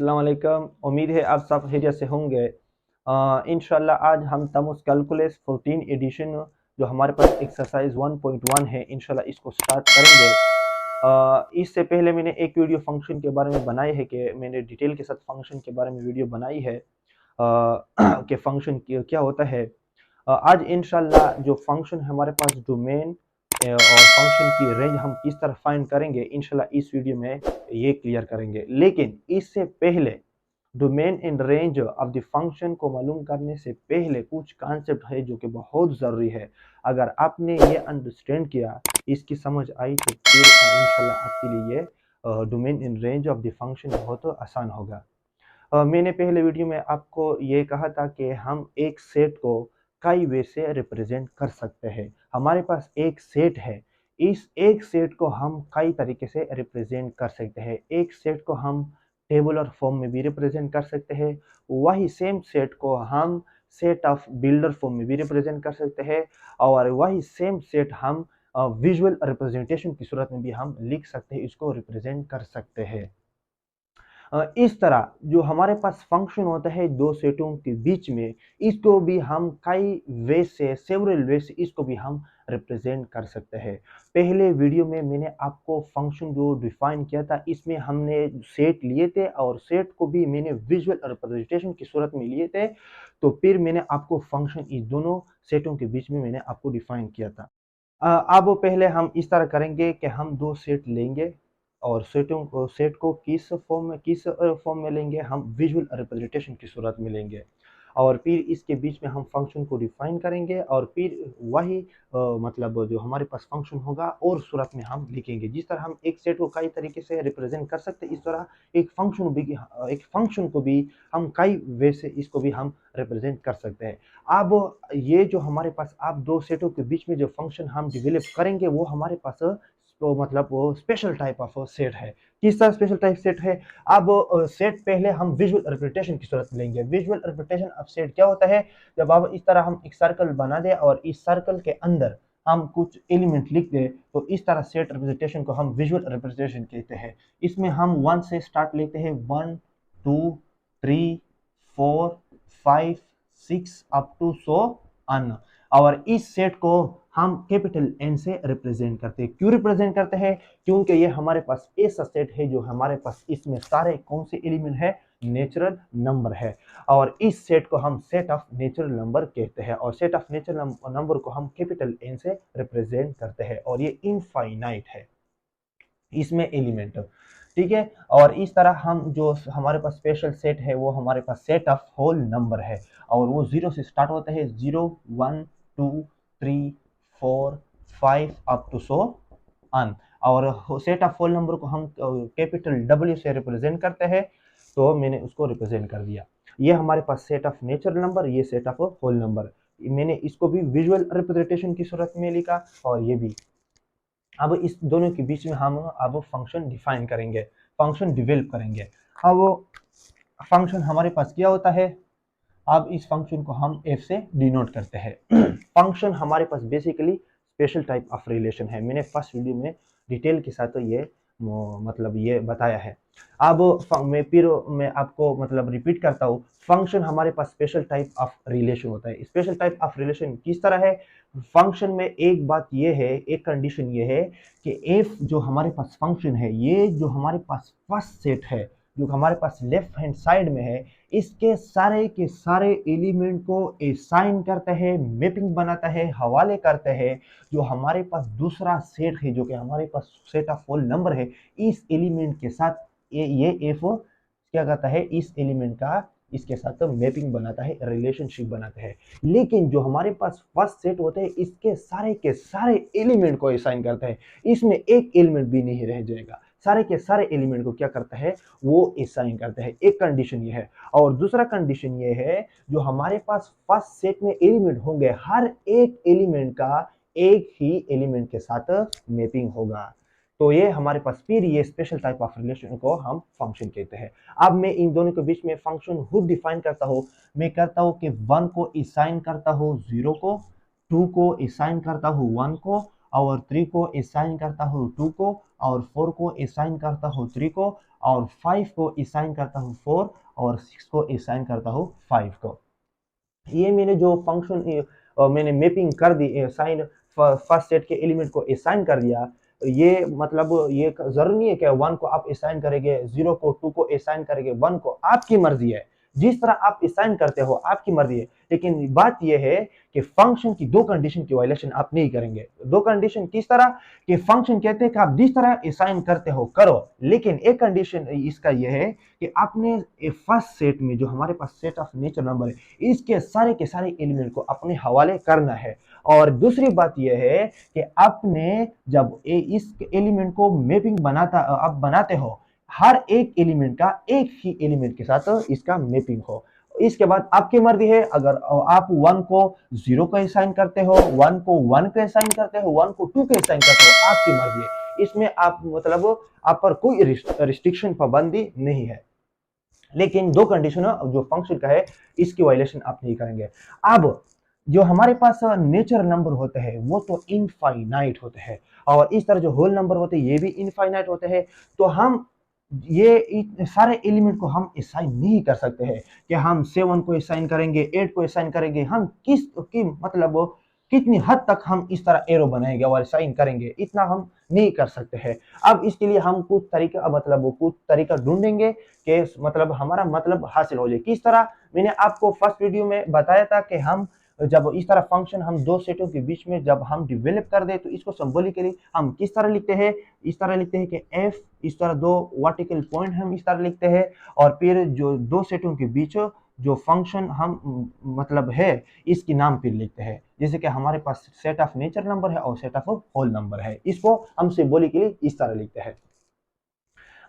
अस्सलाम वालेकुम। उम्मीद है आप सब खैरियत से होंगे। इंशाल्लाह आज हम तमुस कैलकुलस 14 एडिशन जो हमारे पास एक्सरसाइज 1.1 है, इंशाल्लाह इसको स्टार्ट करेंगे। इससे पहले मैंने एक वीडियो फंक्शन के बारे में बनाई है कि मैंने डिटेल के साथ फंक्शन के बारे में वीडियो बनाई है कि फंक्शन क्या होता है। आज इंशाल्लाह जो फंक्शन हमारे पास डोमेन और फंक्शन की रेंज हम किस तरह फाइंड करेंगे, इंशाल्लाह इस वीडियो में ये क्लियर करेंगे। लेकिन इससे पहले domain and range of the function को मालूम करने से पहले कुछ कॉन्सेप्ट है जो कि बहुत ज़रूरी है। अगर आपने ये अंडरस्टैंड किया, इसकी समझ आई, तो फिर इंशाल्लाह आपके लिए domain and range of the function बहुत आसान होगा। मैंने पहले वीडियो में आपको ये कहा था कि हम एक सेट को कई वे से रिप्रेजेंट कर सकते हैं। हमारे पास एक सेट है, इस एक सेट को हम कई तरीके से रिप्रेजेंट कर सकते हैं। एक सेट को हम टेबुलर फॉर्म में भी रिप्रेजेंट कर सकते हैं, वही सेम सेट को हम सेट ऑफ बिल्डर फॉर्म में भी रिप्रेजेंट कर सकते हैं, और वही सेम सेट हम विजुअल रिप्रेजेंटेशन की सूरत में भी हम लिख सकते हैं, इसको रिप्रेजेंट कर सकते हैं। इस तरह जो हमारे पास फंक्शन होता है दो सेटों के बीच में, इसको भी हम कई वे से, सेवरल वे से इसको भी हम रिप्रेजेंट कर सकते हैं। पहले वीडियो में मैंने आपको फंक्शन जो डिफाइन किया था, इसमें हमने सेट लिए थे और सेट को भी मैंने विजुअल रिप्रेजेंटेशन की सूरत में लिए थे। तो फिर मैंने आपको फंक्शन इस दोनों सेटों के बीच में मैंने आपको डिफाइन किया था। अब पहले हम इस तरह करेंगे कि हम दो सेट लेंगे और सेट को किस फॉर्म में लेंगे, हम विजुअल रिप्रेजेंटेशन की सूरत में लेंगे, और फिर इसके बीच में हम फंक्शन को डिफाइन करेंगे, और फिर वही मतलब जो हमारे पास फंक्शन होगा और सूरत में हम लिखेंगे। जिस तरह हम एक सेट को कई तरीके से रिप्रेजेंट कर सकते हैं, इस तरह एक फंक्शन को भी हम कई वे से इसको भी हम रिप्रेजेंट कर सकते हैं। अब ये जो हमारे पास अब दो सेटों के बीच में जो फंक्शन हम डेवलप करेंगे, वो हमारे पास तो मतलब वो स्पेशल टाइप ऑफ सेट है। किस तरह स्पेशल टाइप सेट है? अब सेट पहले हम विजुअल रिप्रेजेंटेशन की सूरत में लेंगे। विजुअल रिप्रेजेंटेशन ऑफ सेट क्या होता है? जब अब इस तरह हम एक सर्कल बना दे और इस सर्कल के अंदर हम कुछ एलिमेंट लिख दे, तो इस तरह सेट रिप्रेजेंटेशन को हम विजुअल रिप्रेजेंटेशन कहते हैं। इसमें हम 1 से स्टार्ट लेते हैं, 1 2 3 4 5 6 अप टू सो ऑन, और इस सेट को हम कैपिटल एन से रिप्रेजेंट करते हैं। क्यों रिप्रेजेंट करते हैं? क्योंकि ये हमारे पास ऐसा सेट है जो हमारे पास इसमें सारे कौन से एलिमेंट है? नेचुरल नंबर है, और इस सेट को हम सेट ऑफ नेचुरल नंबर कहते हैं, और सेट ऑफ नेचुरल नंबर को हम कैपिटल एन से रिप्रेजेंट करते हैं, और ये इनफाइनाइट है इसमें एलिमेंट। ठीक है, और इस तरह हम जो हमारे पास स्पेशल सेट है, वो हमारे पास सेट ऑफ होल नंबर है, और वो 0 से स्टार्ट होता है, 0 1 2 3 4 5 अप टू सो ऑन, और सेट ऑफ होल नंबर को हम कैपिटल W से रिप्रेजेंट करते हैं, तो मैंने उसको रिप्रेजेंट कर दिया। ये हमारे पास सेट ऑफ नेचुरल नंबर, ये सेट ऑफ होल नंबर, मैंने इसको भी विजुअल रिप्रेजेंटेशन की सूरत में लिखा, और ये भी। अब इस दोनों के बीच में हम अब फंक्शन डिफाइन करेंगे, फंक्शन डेवलप करेंगे। अब फंक्शन हमारे पास क्या होता है? अब इस फंक्शन को हम f से डिनोट करते हैं। फंक्शन हमारे पास basically special type of relation है। मैंने फर्स्ट वीडियो में डिटेल के साथ ये मतलब ये बताया है। अब मैं आपको मतलब रिपीट करता हूँ, फंक्शन हमारे पास स्पेशल टाइप ऑफ रिलेशन होता है। स्पेशल टाइप ऑफ रिलेशन किस तरह है? फंक्शन में एक बात ये है, एक कंडीशन ये है कि एफ जो हमारे पास फंक्शन है, ये जो हमारे पास फर्स्ट सेट है, जो हमारे पास लेफ्ट हैंड साइड में है, इसके सारे के सारे एलिमेंट को असाइन करता है, मैपिंग बनाता है, हवाले करता है। जो हमारे पास दूसरा सेट है, जो कि हमारे पास सेट ऑफ होल नंबर है, इस एलिमेंट के साथ ये एफ क्या करता है? इस एलिमेंट का इसके साथ मैपिंग बनाता है, रिलेशनशिप बनाता है। लेकिन जो हमारे पास फर्स्ट सेट होते हैं, इसके सारे के सारे एलिमेंट को असाइन करता है, इसमें एक एलिमेंट भी नहीं रह जाएगा, सारे के सारे एलिमेंट को क्या करता है? वो असाइन करता है। एक कंडीशन ये है, और दूसरा कंडीशन ये है, जो हमारे पास फर्स्ट सेट में एलिमेंट होंगे, हर एक एलिमेंट का एक ही एलिमेंट के साथ मैपिंग होगा। तो ये हमारे पास फिर ये स्पेशल टाइप ऑफ रिलेशन को हम फंक्शन कहते हैं। अब मैं इन दोनों के बीच में फंक्शन खुद डिफाइन करता हूँ। मैं करता हूँ कि 1 को असाइन करता हूँ 0 को, 2 को असाइन करता हूँ 1 को, और 3 को असाइन करता हूँ 2 को, और 4 को असाइन करता हूँ 3 को, और 5 को असाइन करता हूँ 4 और 6 को असाइन करता हूँ 5 को। ये मैंने जो फंक्शन मैंने मैपिंग कर दी, साइन फर्स्ट सेट के एलिमेंट को असाइन कर दिया। ये मतलब ये जरूरी नहीं है कि 1 को आप असाइन करेंगे, 0 को 2 को असाइन करेंगे, 1 को, आपकी मर्जी है, जिस तरह आप असाइन करते हो आपकी मर्जी है। लेकिन बात यह है कि फंक्शन की दो कंडीशन की वायलेशन आप नहीं करेंगे। दो कंडीशन किस तरह कि फंक्शन कहते हैं कि आप जिस तरह असाइन करते हो करो, लेकिन एक कंडीशन इसका यह है कि आपने फर्स्ट सेट में जो हमारे पास सेट ऑफ नेचर नंबर है, इसके सारे के सारे एलिमेंट को अपने हवाले करना है। और दूसरी बात यह है कि आपने जब इस एलिमेंट को मैपिंग आप बनाते हो, हर एक एलिमेंट का एक ही एलिमेंट के साथ इसका मैपिंग हो। इसके बाद आपकी मर्जी है, अगर आप 1 को 0 को असाइन करते हो, 1 को 1 को असाइन करते हो, 1 को 2 को असाइन करते हो, आपकी मर्जी है। इसमें आप मतलब आप पर कोई रिस्ट्रिक्शन, पाबंदी नहीं है। लेकिन दो कंडीशन जो फंक्शन का है, इसकी वायलेशन आप नहीं करेंगे। अब जो हमारे पास नेचर नंबर होते हैं वो तो इनफाइनाइट होते हैं, और इस तरह जो होल नंबर होते हैं ये भी इनफाइनाइट होते हैं। तो हम ये सारे एलिमेंट को हम असाइन नहीं कर सकते हैं कि हम 7 को असाइन करेंगे, 8 को असाइन करेंगे। हम मतलब कितनी हद तक हम इस तरह एरो बनाएंगे और असाइन करेंगे, इतना हम नहीं कर सकते हैं। अब इसके लिए हम कुछ तरीका ढूंढेंगे कि मतलब हमारा मतलब हासिल हो जाए। किस तरह, मैंने आपको फर्स्ट वीडियो में बताया था कि हम जब इस तरह फंक्शन हम दो सेटों के बीच में जब हम डेवलप कर दे तो इसको सिंबॉलिकली हम किस तरह लिखते हैं। इस तरह लिखते हैं कि एफ, इस तरह दो वर्टिकल पॉइंट हम इस तरह लिखते हैं, और फिर जो दो सेटों के बीच जो फंक्शन हम मतलब है इसकी नाम फिर लिखते हैं। जैसे कि हमारे पास सेट ऑफ नेचर नंबर है और सेट ऑफ होल नंबर है, इसको हम सिंबॉलिकली इस तरह लिखते हैं।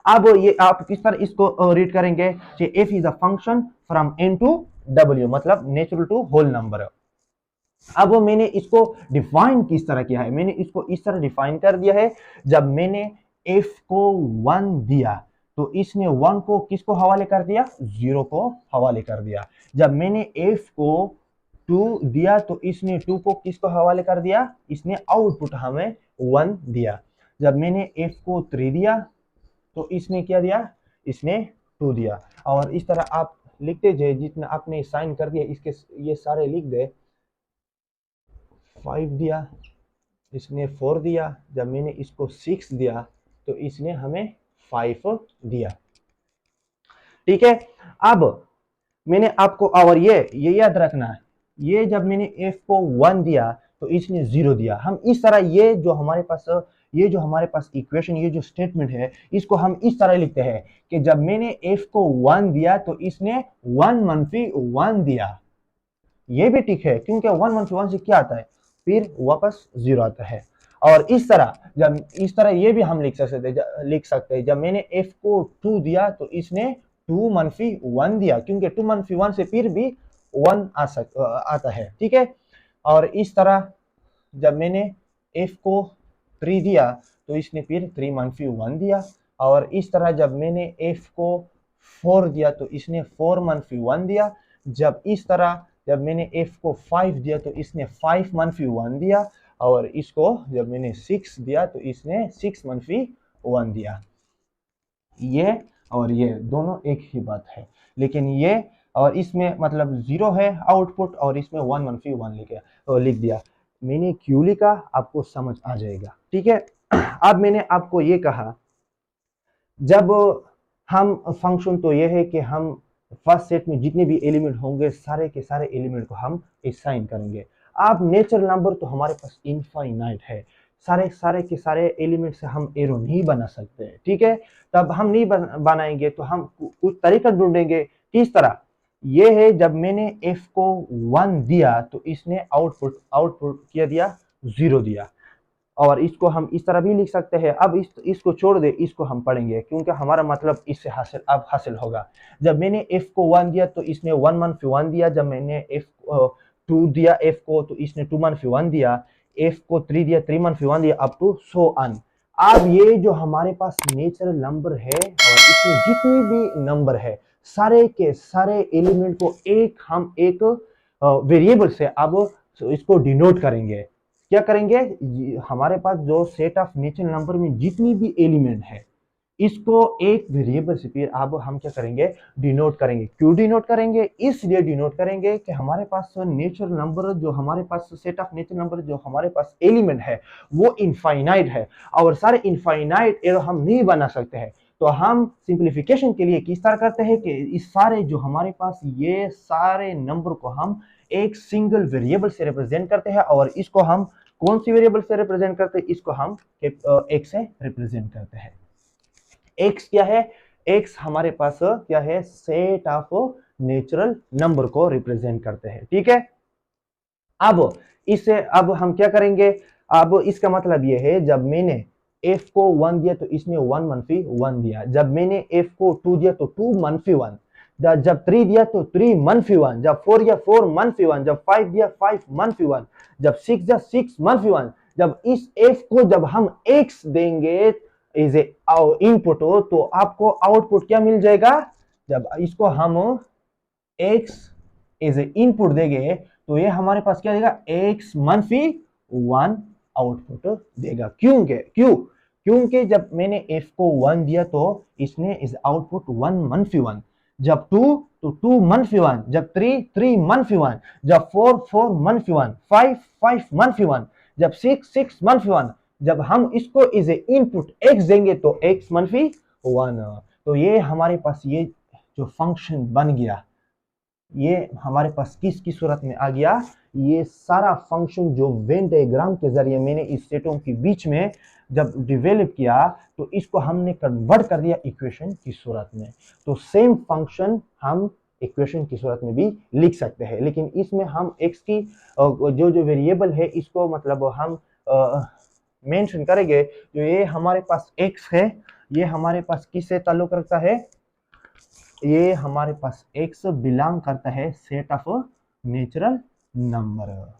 अब ये आप किस तरह इसको रीड करेंगे कि F is a function from N to W, मतलब नेचुरल टू होल नंबर। अब मैंने इसको डिफाइन किस तरह किया है, मैंने इसको इस तरह डिफाइन कर दिया है। जब मैंने f को 1 दिया तो इसने 1 को किसको हवाले कर दिया, 0 को हवाले कर दिया। जब मैंने f को 2 दिया तो इसने 2 को किसको हवाले कर दिया, इसने आउटपुट हमें 1 दिया। जब मैंने f को 3 दिया तो इसने क्या दिया, इसने 2 दिया। और इस तरह आप लिखते जाए, जितना आपने साइन कर दिया इसके ये सारे लिख दे। 5 दिया, इसने 4 दिया। जब मैंने इसको 6 दिया तो इसने हमें 5 दिया। ठीक है। अब मैंने आपको, और ये याद रखना है, ये जब मैंने f को 1 दिया तो इसने 0 दिया। हम इस तरह ये जो हमारे पास इक्वेशन, ये जो स्टेटमेंट है, इसको हम इस तरह लिखते हैं कि जब मैंने f को 1 दिया तो इसने 1 मनफी 1 दिया। ये भी ठीक है क्योंकि 1 मनफी 1 से क्या आता है, फिर वापस 0 आता है। और इस तरह ये भी हम लिख सकते हैं जब मैंने f को 2 दिया तो इसने 2 मनफी 1 दिया, क्योंकि 2 मनफी 1 से फिर भी 1 आता है। ठीक है। और इस तरह जब मैंने f को 3 दिया तो इसने फिर 3 मनफी 1 दिया। और इस तरह जब मैंने f को 4 दिया तो इसने 4 मनफी 1 दिया। जब मैंने f को 5 दिया तो इसने 5 मनफी 1 दिया। और इसको जब मैंने 6 दिया तो इसने 6 मनफी 1 दिया। ये और ये दोनों एक ही बात है, लेकिन ये और इसमें मतलब 0 है आउटपुट और इसमें 1 मनफी 1 लिख दिया। मैंने क्यों लिखा आपको समझ आ जाएगा। ठीक है। अब मैंने आपको ये कहा, जब हम फंक्शन तो ये है कि हम फर्स्ट सेट में जितने भी एलिमेंट होंगे सारे के सारे एलिमेंट को हम असाइन करेंगे। अब नेचर नंबर तो हमारे पास इनफाइनाइट है, सारे के सारे एलिमेंट से हम एरो नहीं बना सकते। ठीक है। तब हम नहीं बनाएंगे तो हम कुछ तरीका ढूंढेंगे। किस तरह, ये है जब मैंने f को 1 दिया तो इसने आउटपुट क्या दिया, 0 दिया। और इसको हम इस तरह भी लिख सकते हैं। अब इसको छोड़ दे, इसको हम पढ़ेंगे क्योंकि हमारा मतलब इससे हासिल होगा। जब मैंने f को 1 दिया तो इसने 1 मनफी 1 दिया। जब मैंने f 2 दिया f को तो इसने 2 मनफी 1 दिया। f को 3 दिया, 3 मनफी 1 दिया, अप टू सो ऑन। अब ये जो हमारे पास नेचुरल नंबर है और इसमें जितनी भी नंबर है सारे के सारे एलिमेंट को हम एक वेरिएबल से अब इसको डिनोट करेंगे। क्या करेंगे, हमारे पास जो सेट ऑफ नेचुरल नंबर में जितनी भी एलिमेंट है इसको एक वेरिएबल से फिर अब हम क्या करेंगे, डिनोट करेंगे। क्यों डिनोट करेंगे? इसलिए डिनोट करेंगे कि हमारे पास नेचुरल नंबर, जो हमारे पास सेट ऑफ नेचुरल नंबर, जो हमारे पास एलिमेंट है वो इनफाइनाइट है, और सारे इनफाइनाइट एरो हम नहीं बना सकते हैं। तो हम सिंप्लीफिकेशन के लिए किस तरह करते हैं कि इस सारे जो हमारे पास ये सारे नंबर को हम एक सिंगल वेरिएबल से रिप्रेजेंट करते हैं, और इसको हम कौन सी वेरिएबल से रिप्रेजेंट करते हैं? इसको हम एक्स से रिप्रेजेंट करते हैं। एक्स क्या है? एक्स हमारे पास क्या है? सेट ऑफ नेचुरल नंबर को रिप्रेजेंट करते हैं। ठीक है, अब इसे अब हम क्या करेंगे? अब इसका मतलब ये है, जब मैंने f को 1 दिया तो इसने 1 -1 दिया, जब मैंने f को 2 दिया तो 2 -1, जब 3 दिया तो 3 -1, जब 4 दिया 4 -1, जब 5 दिया 5 -1, जब 6 दिया 6 -1। जब इस f को जब हम x देंगे इज ए इनपुट हो, तो आपको आउटपुट क्या मिल जाएगा? जब इसको हम x इज ए इनपुट देंगे तो ये हमारे पास क्या देगा? x -1 आउटपुट देगा। क्योंकि जब मैंने f को 1 दिया तो इसने इस आउटपुट 1 -1, जब 2 तो 2 -1, जब 3 3 -1, जब 4 4 -1, 5 5 -1, जब 6 6 -1। जब हम इसको इज ए इनपुट x देंगे तो x -1। तो ये हमारे पास ये जो फंक्शन बन गया, ये हमारे पास किसकी सूरत में आ गया? ये सारा फंक्शन जो वेन डायग्राम के जरिए मैंने इस सेटों के बीच में जब डेवलप किया तो इसको हमने कन्वर्ट कर दिया इक्वेशन की सूरत में। तो सेम फंक्शन हम इक्वेशन की सूरत में भी लिख सकते हैं, लेकिन इसमें हम x की जो वेरिएबल है इसको मतलब हम मेंशन करेंगे। जो ये हमारे पास x है, ये हमारे पास किससे ताल्लुक रखता है? ये हमारे पास x बिलोंग करता है सेट ऑफ नेचुरल नंबर।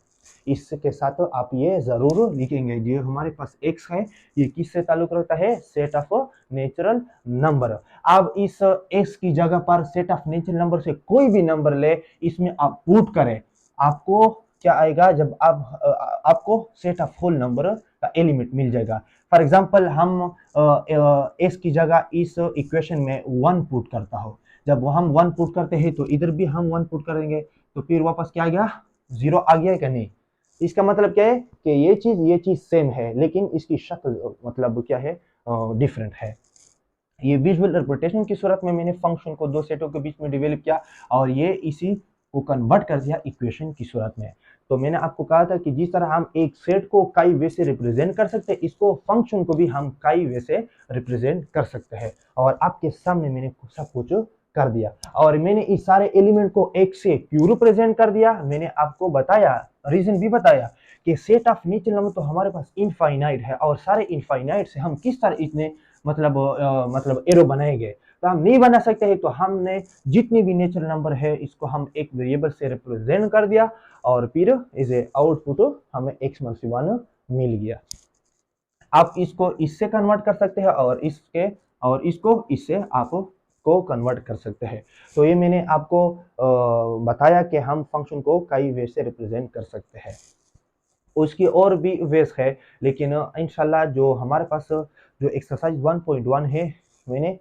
इसके साथ आप ये जरूर लिखेंगे, जो हमारे पास x है ये किससे ताल्लुक रखता है? Set of natural number. अब इस x की जगह पर सेट ऑफ नेचुरल नंबर से कोई भी नंबर ले, इसमें आप पुट करें, आपको क्या आएगा? जब आपको सेट ऑफ होल नंबर का एलिमेंट मिल जाएगा। फॉर एग्जांपल हम s की जगह इस इक्वेशन में 1 पुट करता हो, जब हम 1 पुट करते हैं तो इधर भी हम 1 पुट करेंगे, तो फिर वापस क्या आ गया? 0 आ गया क्या? नहीं। इसका मतलब क्या है कि ये चीज सेम है, लेकिन इसकी शक्ल मतलब क्या है? डिफरेंट है। ये विजुअल रिप्रेजेंटेशन की सूरत में मैंने फंक्शन को दो सेटों के बीच में डेवलप किया और ये इसी को कन्वर्ट कर दिया इक्वेशन की सूरत में। तो मैंने आपको कहा था कि जिस तरह हम एक सेट को कई वे से रिप्रेजेंट कर सकते हैं, इसको फंक्शन को भी हम कई वे से रिप्रेजेंट कर सकते हैं। और आपके सामने मैंने सब कुछ कर दिया, और मैंने इस सारे एलिमेंट को एक से क्यों रिप्रेजेंट कर दिया, मैंने आपको बताया, रीजन भी बताया कि सेट ऑफ नेचुरल नंबर तो हमारे पास इनफाइनाइट है, और सारे इनफाइनाइट से हम किस तरह इतने मतलब एरो बनाएंगे? तो हम नहीं बना सकते हैं। तो हमने जितनी भी नेचुरल नंबर है इसको हम एक वेरिएबल से रिप्रेजेंट कर दिया, और फिर इसे आउटपुट हमें x -1 मिल गया। आप इसको इससे कन्वर्ट कर सकते हैं, और इसको इससे आप को कन्वर्ट कर सकते हैं। तो ये मैंने आपको बताया कि हम फंक्शन को कई वे से रिप्रेजेंट कर सकते हैं। उसकी और भी वेज है, लेकिन इंशाल्लाह जो हमारे पास जो एक्सरसाइज 1.1 है, मैंने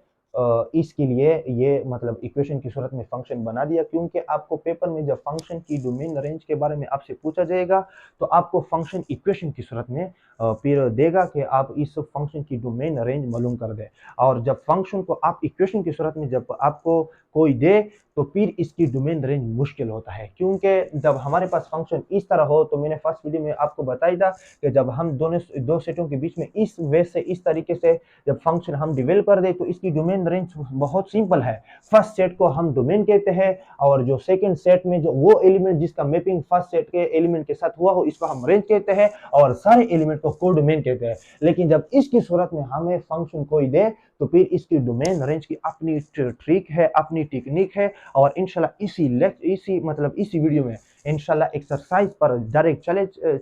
इसके लिए ये मतलब इक्वेशन की सूरत में फंक्शन बना दिया, क्योंकि आपको पेपर में जब फंक्शन की डोमेन रेंज के बारे में आपसे पूछा जाएगा तो आपको फंक्शन इक्वेशन की सूरत में फिर देगा कि आप इस फंक्शन की डोमेन रेंज मालूम कर दें। और जब फंक्शन को आप इक्वेशन की सूरत में जब आपको कोई दे तो फिर इसकी डोमेन रेंज मुश्किल होता है, क्योंकि जब हमारे पास फंक्शन इस तरह हो, तो मैंने फर्स्ट वीडियो में आपको बताया था कि जब हम दो सेटों के बीच में इस वे से इस तरीके से जब फंक्शन हम डिवेल्प कर दे तो इसकी डोमेन रेंज बहुत सिंपल है। फर्स्ट सेट को हम डोमेन कहते हैं, और जो सेकंड सेट में जो वो एलिमेंट जिसका मैपिंग फर्स्ट सेट के एलिमेंट के साथ हुआ हो इसको हम रेंज कहते हैं, और सारे एलिमेंट को कोडोमेन कहते हैं। लेकिन जब इसकी सूरत में हमें फंक्शन कोई दे तो फिर इसकी डोमेन रेंज की अपनी ट्रिक है, अपनी टेक्निक है, और इंशाल्लाह इसी वीडियो में इंशाल्लाह एक्सरसाइज पर डायरेक्ट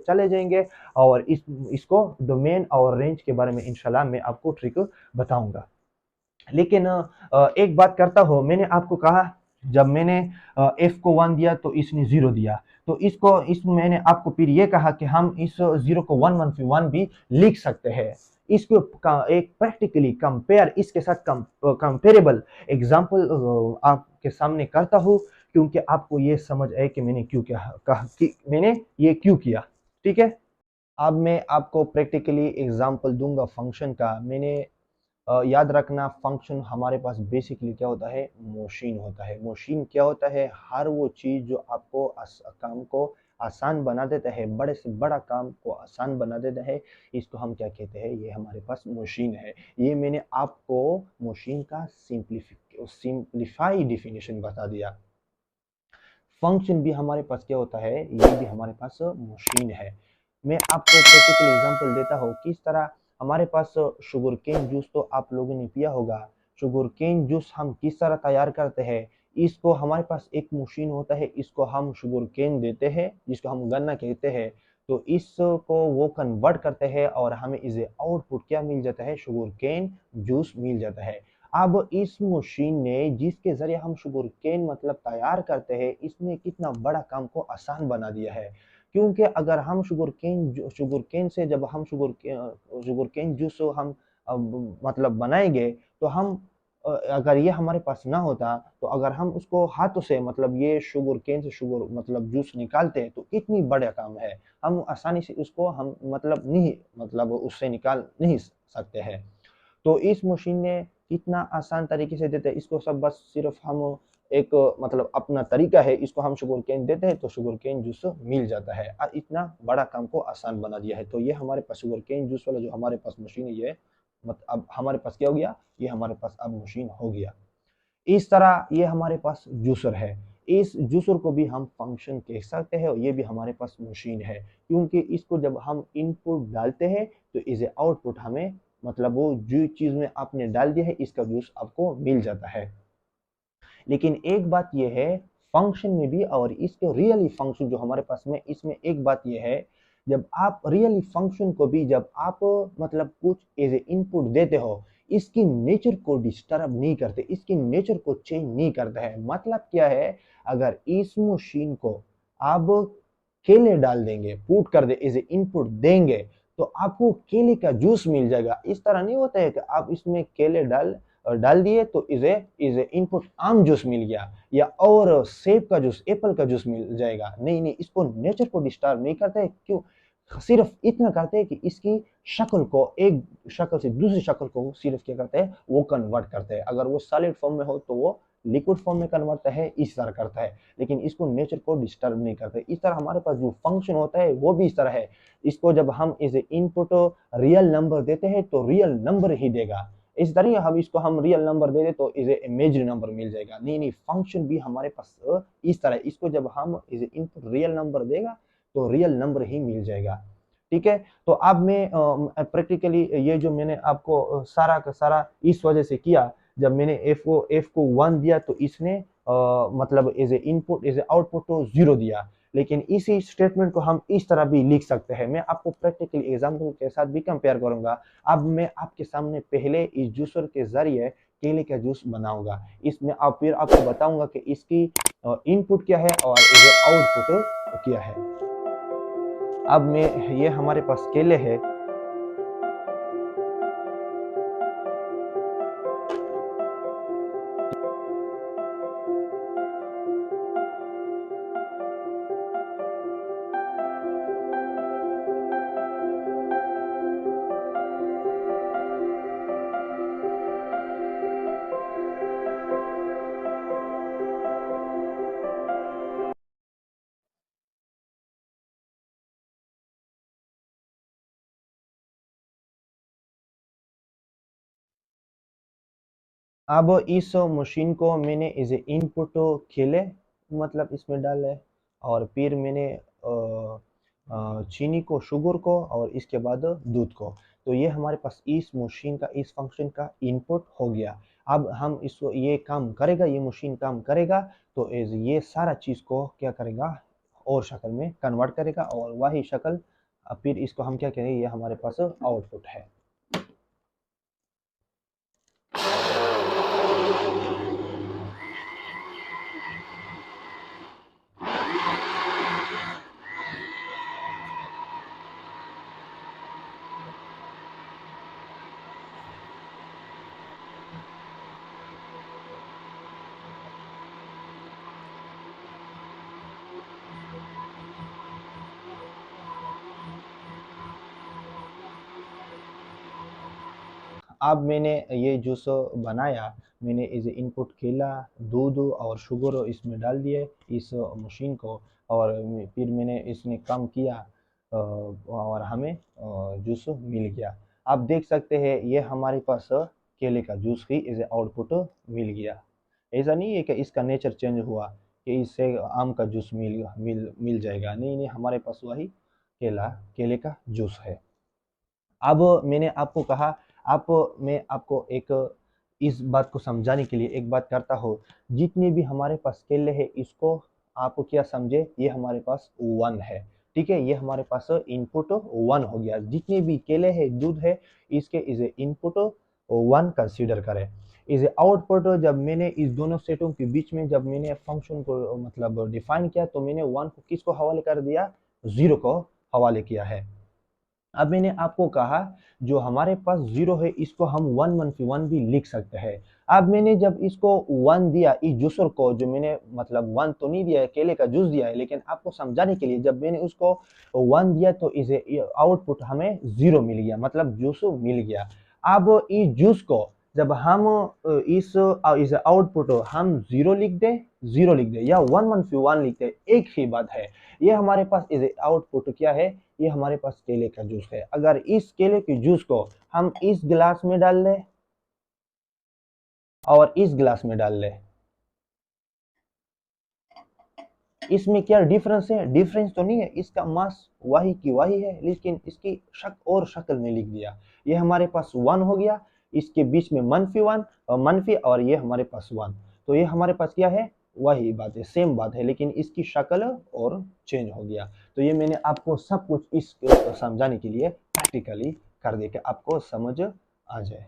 चले जाएंगे, और इसको डोमेन और रेंज के बारे में इंशाल्लाह मैं आपको ट्रिक बताऊंगा। लेकिन एक बात करता हूँ, मैंने आपको कहा जब मैंने f को 1 दिया तो इसने 0 दिया, तो इसमें मैंने आपको फिर ये कहा कि हम इस 0 को 1 -1 भी लिख सकते हैं। इसको एक प्रैक्टिकली कंपेयर इसके साथ कंपेरेबल एग्जांपल आपके सामने करता हूँ, क्योंकि आपको ये समझ आए कि मैंने क्यों कहा कि मैंने ये क्यों किया। ठीक है, अब मैं आपको प्रैक्टिकली एग्जांपल दूंगा फंक्शन का। मैंने याद रखना, फंक्शन हमारे पास बेसिकली क्या होता है, मशीन होता है। मशीन क्या होता है, हर वो चीज़ जो आपको काम को आसान बना देता है, बड़े से बड़ा काम को आसान बना देता है, इसको हम क्या कहते हैं, ये हमारे पास मशीन है। ये मैंने आपको मशीन का सिंप्लीफाई डिफिनेशन बता दिया। फंक्शन भी हमारे पास क्या होता है, ये भी हमारे पास मशीन है। मैं आपको प्रैक्टिकल एग्जांपल देता हूँ किस तरह। हमारे पास शुगर केन जूस तो आप लोगों ने पिया होगा। शुगर केन जूस हम किस तरह तैयार करते हैं, इसको हमारे पास एक मशीन होता है, इसको हम शुगर केन देते हैं जिसको हम गन्ना कहते हैं। तो इसको वो कन्वर्ट करते हैं और हमें इसे आउटपुट क्या मिल जाता है, शुगर केन जूस मिल जाता है। अब इस मशीन ने जिसके जरिए हम शुगर केन मतलब तैयार करते हैं, इसने कितना बड़ा काम को आसान बना दिया है। क्योंकि अगर हम शुगर केन से जब हम शुगर केन जूस हम मतलब बनाएंगे, तो हम अगर ये हमारे पास ना होता, तो अगर हम उसको हाथों से मतलब ये शुगर केन से शुगर मतलब जूस निकालते हैं, तो कितनी बड़ा काम है। हम आसानी से उसको हम मतलब नहीं मतलब उससे निकाल नहीं सकते हैं। तो इस मशीन ने कितना आसान तरीके से देते हैं, इसको सब बस सिर्फ हम एक मतलब अपना तरीका है, इसको हम शुगर केन देते हैं तो शुगर केन जूस मिल जाता है, और इतना बड़ा काम को आसान बना दिया है। तो ये हमारे पास शुगर केन जूस वाला जो हमारे पास मशीन है, ये अब हमारे पास क्या हो गया, ये हमारे पास अब मशीन हो गया। इस तरह ये हमारे पास जूसर है। इस जूसर को भी हम फंक्शन कह सकते हैं और ये भी हमारे पास मशीन है, क्योंकि इसको जब हम इनपुट डालते हैं तो इसे आउटपुट हमें मतलब वो जो चीज में आपने डाल दिया है इसका जूस आपको मिल जाता है। लेकिन एक बात यह है, फंक्शन में भी और इसके रियली फंक्शन जो हमारे पास में, इसमें एक बात यह है, जब आप रियली फंक्शन को भी जब आप मतलब कुछ एज ए इनपुट देते हो, इसकी नेचर को डिस्टर्ब नहीं करते, इसकी नेचर को चेंज नहीं करता है। मतलब क्या है, अगर इस मशीन को आप केले डाल देंगे, पुट कर दे एज ए इनपुट देंगे, तो आपको केले का जूस मिल जाएगा। इस तरह नहीं होता है कि आप इसमें केले डाल दिए तो इसे इनपुट आम जूस मिल गया, या और सेब का जूस, एप्पल का जूस मिल जाएगा। नहीं नहीं, इसको नेचर को डिस्टर्ब नहीं करते। क्यों, सिर्फ इतना करते हैं कि इसकी शक्ल को एक शक्ल से दूसरी शक्ल को सिर्फ क्या करते हैं, वो कन्वर्ट करते हैं। अगर वो सॉलिड फॉर्म में हो तो वो लिक्विड फॉर्म में कन्वर्ट है, इस तरह करता है, लेकिन इसको नेचर को डिस्टर्ब नहीं करते। इस तरह हमारे पास जो फंक्शन होता है वो भी इस तरह है। इसको जब हम इसे इनपुट रियल नंबर देते हैं तो रियल नंबर ही देगा। इस तरह हम इसको हम रियल नंबर दे दे तो इसे इमेजिनरी नंबर मिल जाएगा। नहीं नहीं, फंक्शन भी हमारे पास इस तरह, इसको जब हम इसे इनपुट रियल नंबर देगा तो रियल नंबर ही मिल जाएगा। ठीक है, तो अब मैं प्रैक्टिकली ये जो मैंने आपको सारा का सारा इस वजह से किया, जब मैंने एफ को 1 दिया तो इसने मतलब as a input as a output तो 0 दिया। लेकिन इसी स्टेटमेंट को हम इस तरह भी लिख सकते हैं। मैं आपको प्रैक्टिकल एग्जांपल के साथ भी कंपेयर करूंगा। अब मैं आपके सामने पहले इस जूसर के जरिए केले का जूस बनाऊंगा, इसमें आप फिर आपको बताऊंगा कि इसकी इनपुट क्या है और इसे आउटपुट क्या है। अब मैं ये हमारे पास केले है, अब इस मशीन को मैंने इसे इनपुट केले मतलब इसमें डाला है, और फिर मैंने चीनी को, शुगर को, और इसके बाद दूध को। तो ये हमारे पास इस मशीन का, इस फंक्शन का इनपुट हो गया। अब हम इसको ये काम करेगा, ये मशीन काम करेगा, तो ये सारा चीज़ को क्या करेगा, और शक्ल में कन्वर्ट करेगा, और वही शक्ल फिर इसको हम क्या करेंगे, ये हमारे पास आउटपुट है। अब मैंने ये जूस बनाया, मैंने इस इनपुट केला, दूध और शुगर इसमें डाल दिए इस मशीन को, और फिर मैंने इसने काम किया और हमें जूस मिल गया। आप देख सकते हैं ये हमारे पास केले का जूस ही इसे आउटपुट मिल गया। ऐसा नहीं है कि इसका नेचर चेंज हुआ कि इससे आम का जूस मिल जाएगा, नहीं नहीं, हमारे पास वही केले का जूस है। अब मैंने आपको कहा, आप मैं आपको एक इस बात को समझाने के लिए एक बात करता हूँ। जितने भी हमारे पास केले हैं इसको आप क्या समझे, ये हमारे पास वन है, ठीक है, ये हमारे पास इनपुट वन हो गया। जितने भी केले हैं, दूध है, इसके इस इनपुट वन कंसीडर करें। इस आउटपुट जब मैंने इस दोनों सेटों के बीच में जब मैंने फंक्शन को मतलब डिफाइन किया, तो मैंने वन को किसको हवाले कर दिया, जीरो को हवाले किया है। अब मैंने आपको कहा जो हमारे पास जीरो है इसको हम वन मनफी वन भी लिख सकते हैं। अब मैंने जब इसको वन दिया इस जूसर को, जो मैंने मतलब वन तो नहीं दिया है, केले का जूस दिया है, लेकिन आपको समझाने के लिए जब मैंने उसको वन दिया तो इसे आउटपुट हमें जीरो मिल गया, मतलब जूस मिल गया। अब इस जूस को जब हम इस आउटपुट हम जीरो लिख दे या वन मनफी वन लिख दे, एक ही बात है। ये हमारे पास इस आउटपुट क्या है, ये हमारे पास केले का जूस है। अगर इस केले के जूस को हम इस गिलास में डाल लें और इस गिलास में डाल लें, इसमें क्या डिफरेंस है, डिफरेंस तो नहीं है, इसका मास वही की वही है, लेकिन इसकी शक्ल में लिख दिया। ये हमारे पास वन हो गया, इसके बीच में मनफी वन और मनफी, और ये हमारे पास वन, तो ये हमारे पास क्या है, वही बात है, सेम बात है, लेकिन इसकी शक्ल और चेंज हो गया। तो ये मैंने आपको सब कुछ इस समझाने के लिए प्रैक्टिकली कर दे के आपको समझ आ जाए।